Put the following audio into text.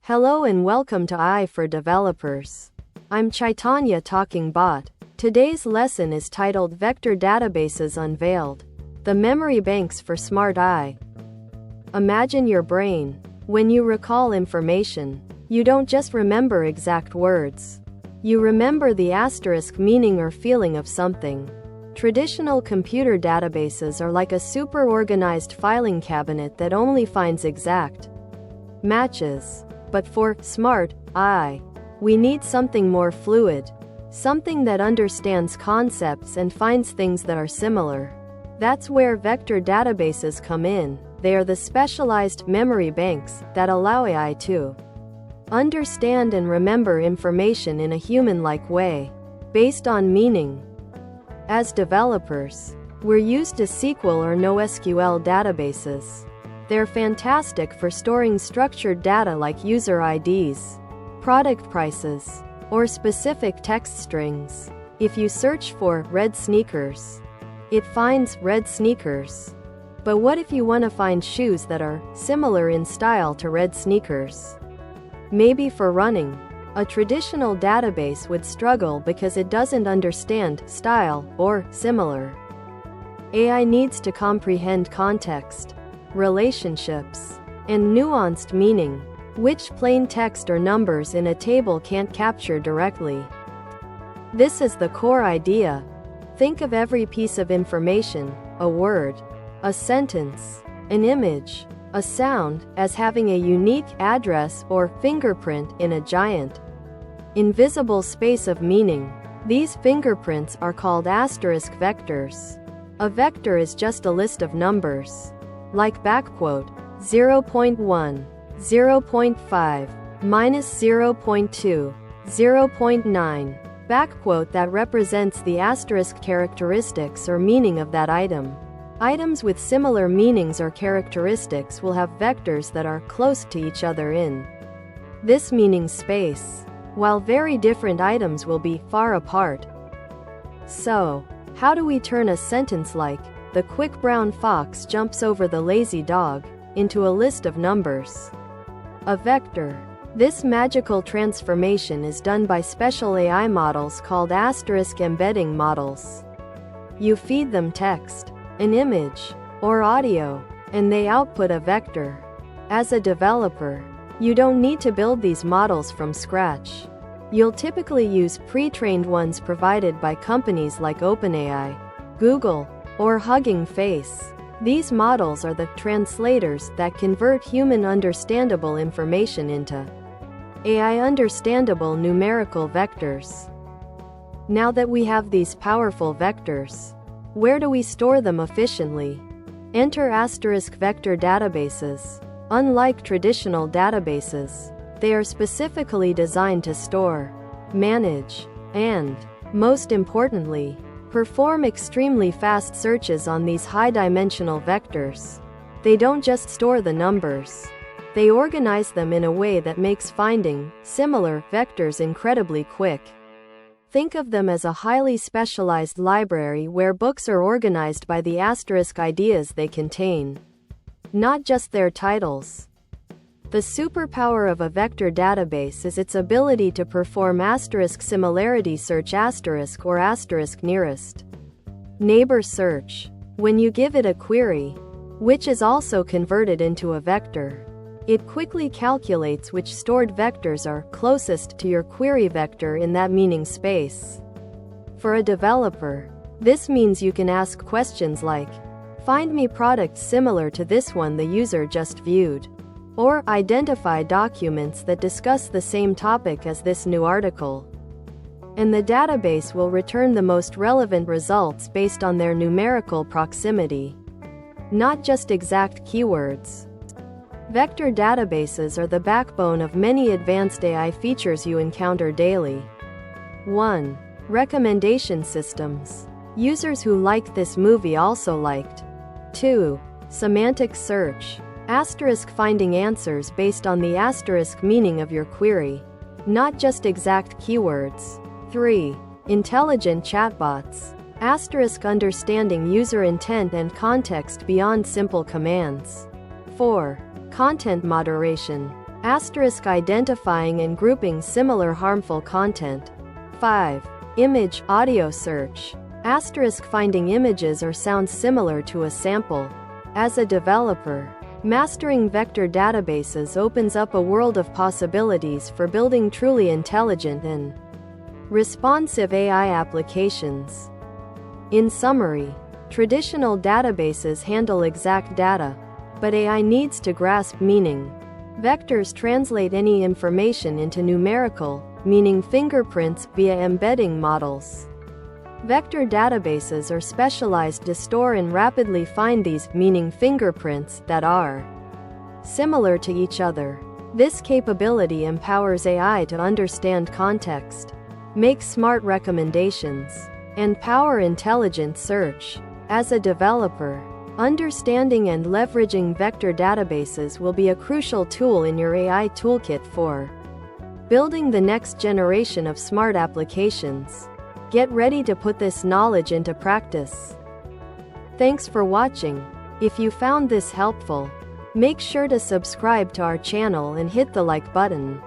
Hello and welcome to AI for Developers. I'm Chaitanya talking bot. Today's lesson is titled Vector Databases Unveiled. The Memory Banks for Smart AI. Imagine your brain. When you recall information, you don't just remember exact words. You remember the asterisk meaning or feeling of something. Traditional computer databases are like a super organized filing cabinet that only finds exact matches. But for smart AI, we need something more fluid, something that understands concepts and finds things that are similar. That's where vector databases come in. They are the specialized memory banks that allow AI to understand and remember information in a human-like way, based on meaning. As developers, we're used to SQL or NoSQL databases. They're fantastic for storing structured data like user IDs, product prices, or specific text strings. If you search for red sneakers, it finds red sneakers. But what if you want to find shoes that are similar in style to red sneakers? Maybe for running, a traditional database would struggle because it doesn't understand style or similar. AI needs to comprehend context, relationships, and nuanced meaning, which plain text or numbers in a table can't capture directly. This is the core idea. Think of every piece of information, a word, a sentence, an image, a sound, as having a unique address or fingerprint in a giant, invisible space of meaning. These fingerprints are called asterisk vectors. A vector is just a list of numbers, like 0.1, 0.5, minus 0.2, 0.9, that represents the asterisk characteristics or meaning of that item. Items with similar meanings or characteristics will have vectors that are close to each other in this meaning space, while very different items will be far apart. So, how do we turn a sentence like, "The quick brown fox jumps over the lazy dog," into a list of numbers? A vector. This magical transformation is done by special AI models called asterisk embedding models. You feed them text, an image, or audio, and they output a vector. As a developer, you don't need to build these models from scratch. You'll typically use pre-trained ones provided by companies like OpenAI, Google, or Hugging Face. These models are the translators that convert human understandable information into AI understandable numerical vectors. Now that we have these powerful vectors, where do we store them efficiently? Enter asterisk vector databases. Unlike traditional databases, they are specifically designed to store, manage, and, most importantly, perform extremely fast searches on these high-dimensional vectors. They don't just store the numbers. They organize them in a way that makes finding similar vectors incredibly quick. Think of them as a highly specialized library where books are organized by the asterisk ideas they contain, not just their titles. The superpower of a vector database is its ability to perform asterisk similarity search asterisk or asterisk nearest neighbor search. When you give it a query, which is also converted into a vector, it quickly calculates which stored vectors are closest to your query vector in that meaning space. For a developer, this means you can ask questions like, "Find me products similar to this one the user just viewed," or "Identify documents that discuss the same topic as this new article." And the database will return the most relevant results based on their numerical proximity, not just exact keywords. Vector databases are the backbone of many advanced AI features you encounter daily. 1. Recommendation systems. Users who liked this movie also liked. 2. Semantic search. Asterisk finding answers based on the asterisk meaning of your query, not just exact keywords. 3. Intelligent chatbots. Asterisk understanding user intent and context beyond simple commands. 4. Content moderation. Identifying and grouping similar harmful content. 5. Image, audio search. Finding images or sounds similar to a sample. As a developer, mastering vector databases opens up a world of possibilities for building truly intelligent and responsive AI applications. In summary, traditional databases handle exact data, but AI needs to grasp meaning. Vectors translate any information into numerical, meaning fingerprints, via embedding models. Vector databases are specialized to store and rapidly find these, meaning fingerprints, that are similar to each other. This capability empowers AI to understand context, make smart recommendations, and power intelligent search. As a developer, understanding and leveraging vector databases will be a crucial tool in your AI toolkit for building the next generation of smart applications. Get ready to put this knowledge into practice. Thanks for watching. If you found this helpful, make sure to subscribe to our channel and hit the like button.